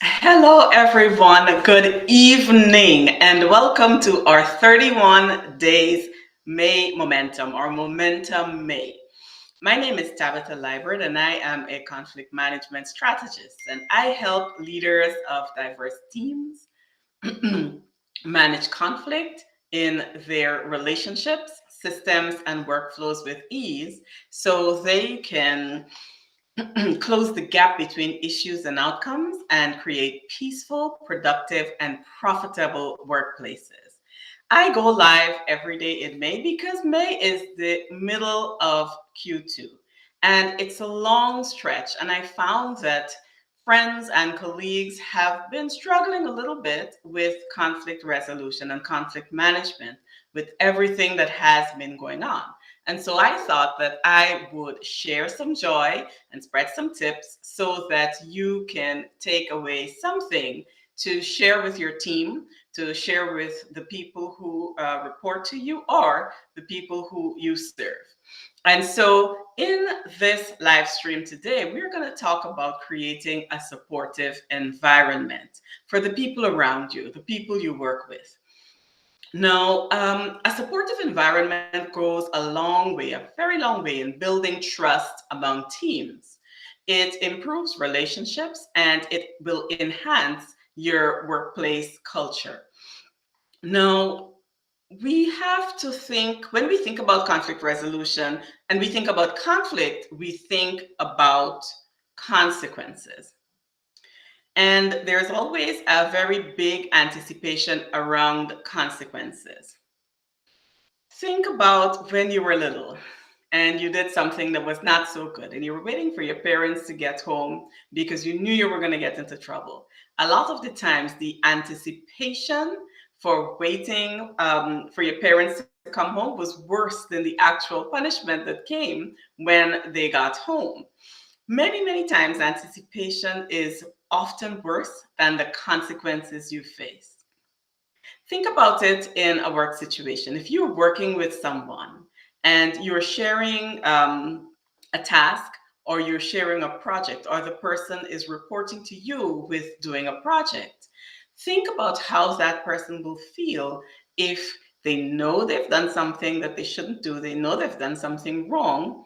Hello, everyone. Good evening, and welcome to our 31 Days May Momentum, or Momentum May. My name is Tabitha Liebert, and I am a conflict management strategist, and I help leaders of diverse teams manage conflict in their relationships, systems, and workflows with ease so they can close the gap between issues and outcomes and create peaceful, productive, and profitable workplaces. I go live every day in May because May is the middle of Q2 and it's a long stretch. And I found that friends and colleagues have been struggling a little bit with conflict resolution and conflict management with everything that has been going on. And so I thought that I would share some joy and spread some tips so that you can take away something to share with your team, to share with the people who report to you or the people who you serve. And so, in this live stream today, we're going to talk about creating a supportive environment for the people around you, the people you work with. Now, a supportive environment goes a long way, a very long way in building trust among teams. It improves relationships and it will enhance your workplace culture. Now, we have to think, when we think about conflict resolution and we think about conflict, we think about consequences. And there's always a very big anticipation around consequences. Think about when you were little and you did something that was not so good and you were waiting for your parents to get home because you knew you were going to get into trouble. A lot of the times, the anticipation for waiting for your parents to come home was worse than the actual punishment that came when they got home. Many times, anticipation is often worse than the consequences you face. Think about it in a work situation. If you're working with someone and you're sharing a task or you're sharing a project or the person is reporting to you with doing a project, think about how that person will feel if they know they've done something that they shouldn't do, they know they've done something wrong,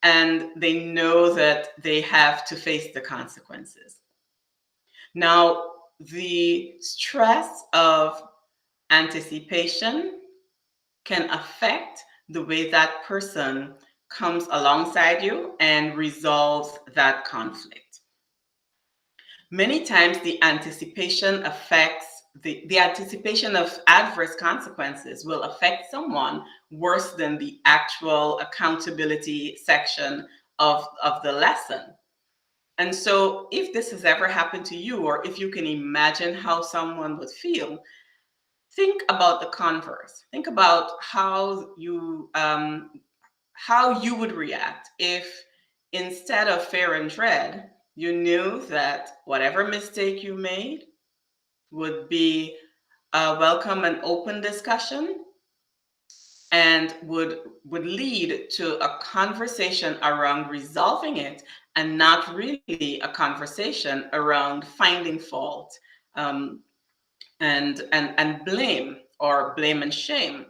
and they know that they have to face the consequences. Now, the stress of anticipation can affect the way that person comes alongside you and resolves that conflict. Many times the anticipation affects the anticipation of adverse consequences will affect someone worse than the actual accountability section of the lesson. And so if this has ever happened to you, or if you can imagine how someone would feel, think about the converse. Think about how you would react if instead of fear and dread, you knew that whatever mistake you made would be a welcome and open discussion and would lead to a conversation around resolving it and not really a conversation around finding fault um, and blame or blame and shame.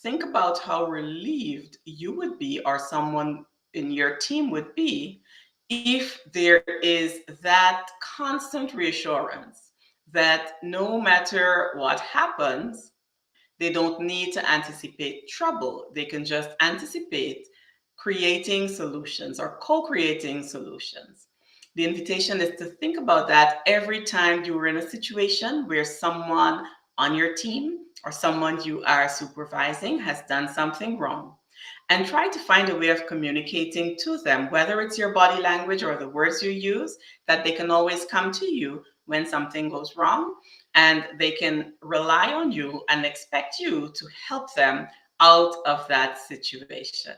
Think about how relieved you would be or someone in your team would be if there is that constant reassurance that no matter what happens, they don't need to anticipate trouble. They can just anticipate creating solutions or co creating solutions. The invitation is to think about that every time you are in a situation where someone on your team or someone you are supervising has done something wrong. And try to find a way of communicating to them, whether it's your body language or the words you use, that they can always come to you when something goes wrong and they can rely on you and expect you to help them out of that situation.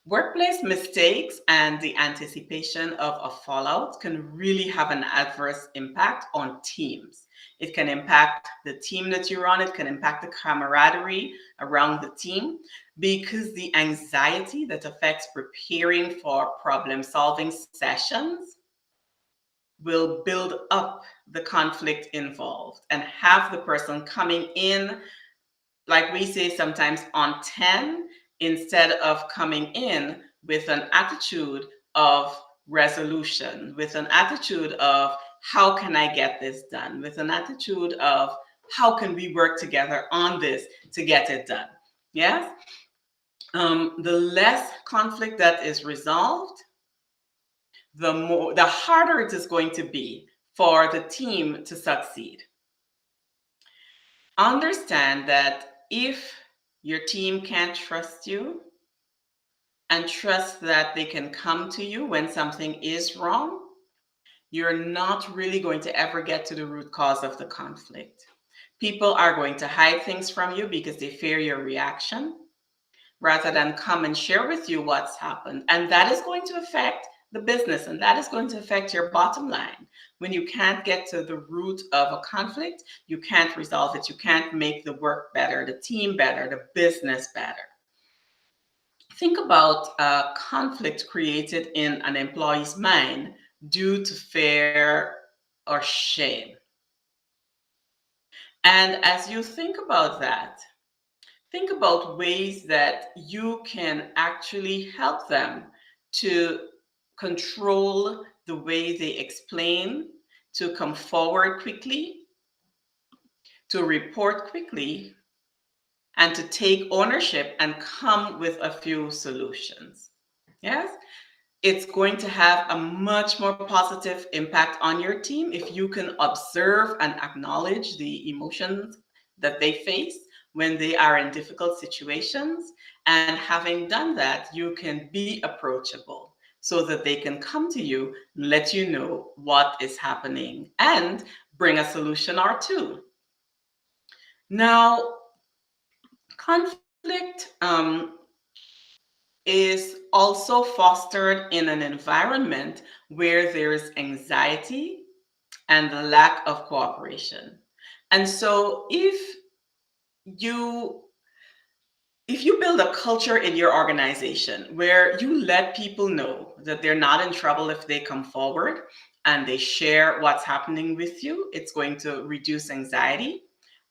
Workplace mistakes and the anticipation of a fallout can really have an adverse impact on teams. It can impact the team that you're on, it can impact the camaraderie around the team because the anxiety that affects preparing for problem solving sessions will build up the conflict involved and have the person coming in, like we say sometimes, on 10, instead of coming in with an attitude of resolution, with an attitude of how can I get this done, with an attitude of how can we work together on this to get it done. Yes? The less conflict that is resolved, the harder it is going to be for the team to succeed. Understand that if your team can't trust you and trust that they can come to you when something is wrong, you're not really going to ever get to the root cause of the conflict. People are going to hide things from you because they fear your reaction rather than come and share with you what's happened. And that is going to affect the business, and that is going to affect your bottom line. When you can't get to the root of a conflict, you can't resolve it. You can't make the work better, the team better, the business better. Think about a conflict created in an employee's mind due to fear or shame. And as you think about that, think about ways that you can actually help them to control the way they explain, to come forward quickly, to report quickly, and to take ownership and come with a few solutions. Yes? It's going to have a much more positive impact on your team if you can observe and acknowledge the emotions that they face when they are in difficult situations. And having done that, you can be approachable so that they can come to you, let you know what is happening, and bring a solution or two. Now, conflict is also fostered in an environment where there's anxiety and the lack of cooperation. And so you if you build a culture in your organization where you let people know that they're not in trouble if they come forward and they share what's happening with you, it's going to reduce anxiety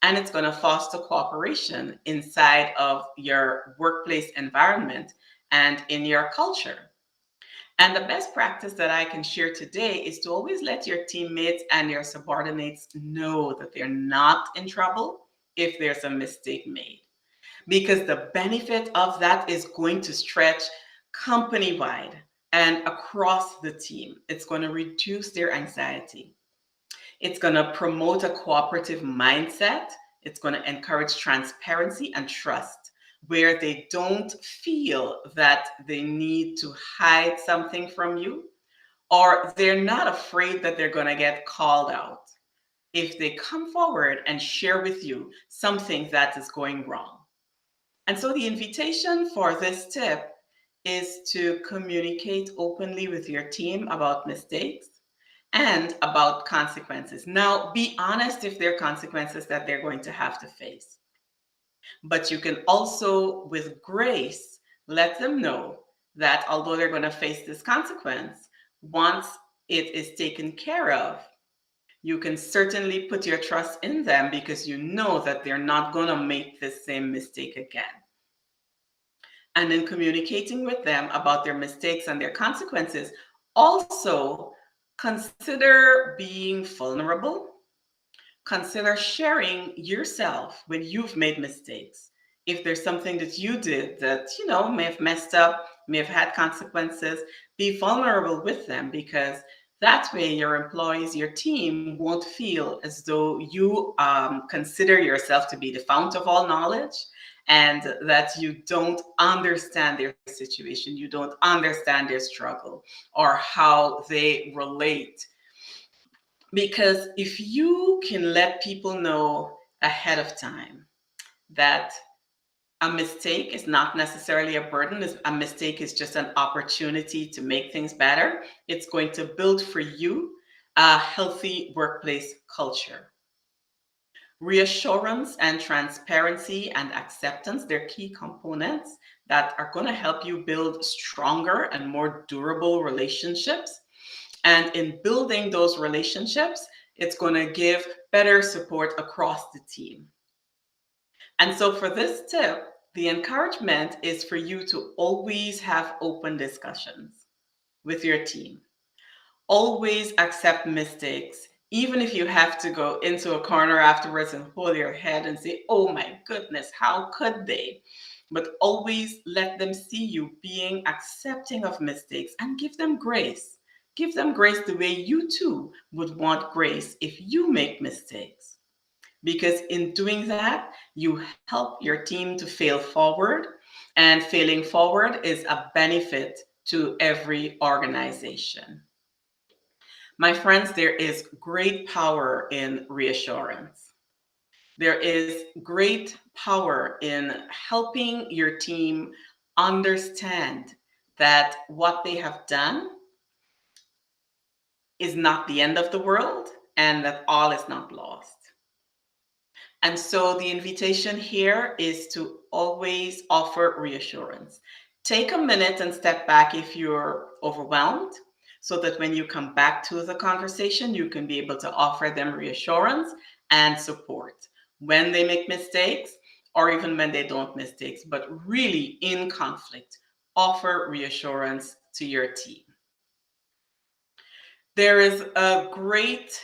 and it's going to foster cooperation inside of your workplace environment and in your culture. And the best practice that I can share today is to always let your teammates and your subordinates know that they're not in trouble if there's a mistake made, because the benefit of that is going to stretch company wide and across the team. It's going to reduce their anxiety. It's going to promote a cooperative mindset. It's going to encourage transparency and trust, where they don't feel that they need to hide something from you, or they're not afraid that they're going to get called out if they come forward and share with you something that is going wrong. And so the invitation for this tip is to communicate openly with your team about mistakes and about consequences. Now, be honest if there are consequences that they're going to have to face. But you can also, with grace, let them know that although they're going to face this consequence, once it is taken care of, you can certainly put your trust in them because you know that they're not going to make the same mistake again. And in communicating with them about their mistakes and their consequences, also consider being vulnerable. Consider sharing yourself when you've made mistakes. If there's something that you did that, may have messed up, may have had consequences, be vulnerable with them, because that way your employees, your team won't feel as though you consider yourself to be the fount of all knowledge and that you don't understand their situation, you don't understand their struggle or how they relate. Because if you can let people know ahead of time that a mistake is not necessarily a burden, a mistake is just an opportunity to make things better, it's going to build for you a healthy workplace culture. Reassurance and transparency and acceptance, they're key components that are going to help you build stronger and more durable relationships. And in building those relationships, it's going to give better support across the team. And so for this tip, the encouragement is for you to always have open discussions with your team. Always accept mistakes, even if you have to go into a corner afterwards and hold your head and say, oh my goodness, how could they? But always let them see you being accepting of mistakes and give them grace. Give them grace the way you too would want grace if you make mistakes. Because in doing that, you help your team to fail forward, and failing forward is a benefit to every organization. My friends, there is great power in reassurance. There is great power in helping your team understand that what they have done is not the end of the world and that all is not lost. And so the invitation here is to always offer reassurance. Take a minute and step back if you're overwhelmed, so that when you come back to the conversation, you can be able to offer them reassurance and support when they make mistakes or even when they don't mistakes, but really in conflict, offer reassurance to your team. There is a great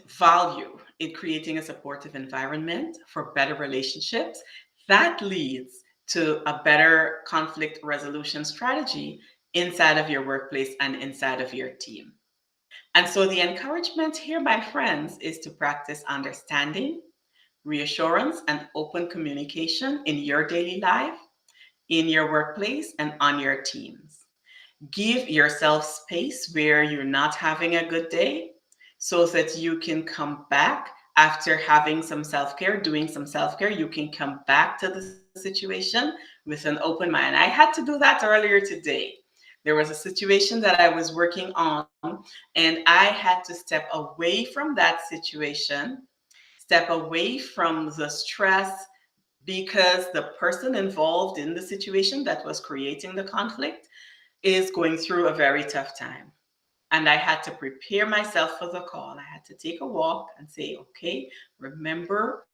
value in creating a supportive environment for better relationships that leads to a better conflict resolution strategy inside of your workplace and inside of your team. And so the encouragement here, my friends, is to practice understanding, reassurance, and open communication in your daily life, in your workplace, and on your teams. Give yourself space where you're not having a good day so that you can come back after having some self care, doing some self care. You can come back to the situation with an open mind. I had to do that earlier today. There was a situation that I was working on, and I had to step away from that situation, step away from the stress, because the person involved in the situation that was creating the conflict is going through a very tough time. And I had to prepare myself for the call. I had to take a walk and say, okay, remember,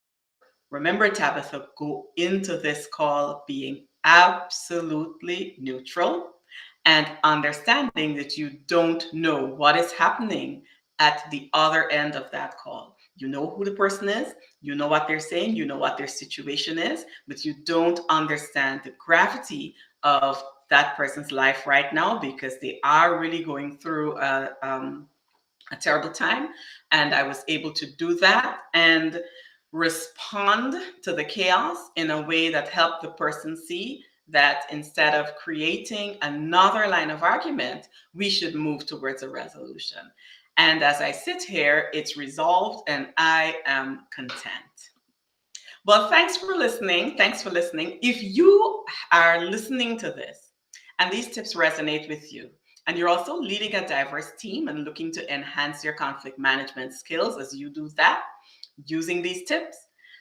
Tabitha, go into this call being absolutely neutral and understanding that you don't know what is happening at the other end of that call. You know who the person is, you know what they're saying, you know what their situation is, but you don't understand the gravity of that person's life right now because they are really going through a terrible time. And I was able to do that and respond to the chaos in a way that helped the person see that instead of creating another line of argument, we should move towards a resolution. And as I sit here, it's resolved and I am content. Well, thanks for listening. Thanks for listening. If you are listening to this and these tips resonate with you, and you're also leading a diverse team and looking to enhance your conflict management skills as you do that using these tips,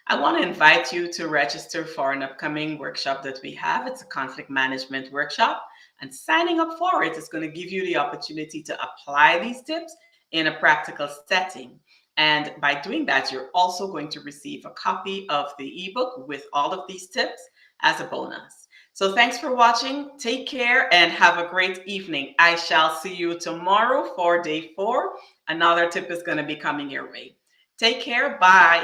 I want to invite you to register for an upcoming workshop that we have. It's a conflict management workshop, and signing up for it is going to give you the opportunity to apply these tips in a practical setting. And by doing that, you're also going to receive a copy of the ebook with all of these tips as a bonus. So thanks for watching. Take care and have a great evening. I shall see you tomorrow for day 4. Another tip is going to be coming your way. Take care. Bye.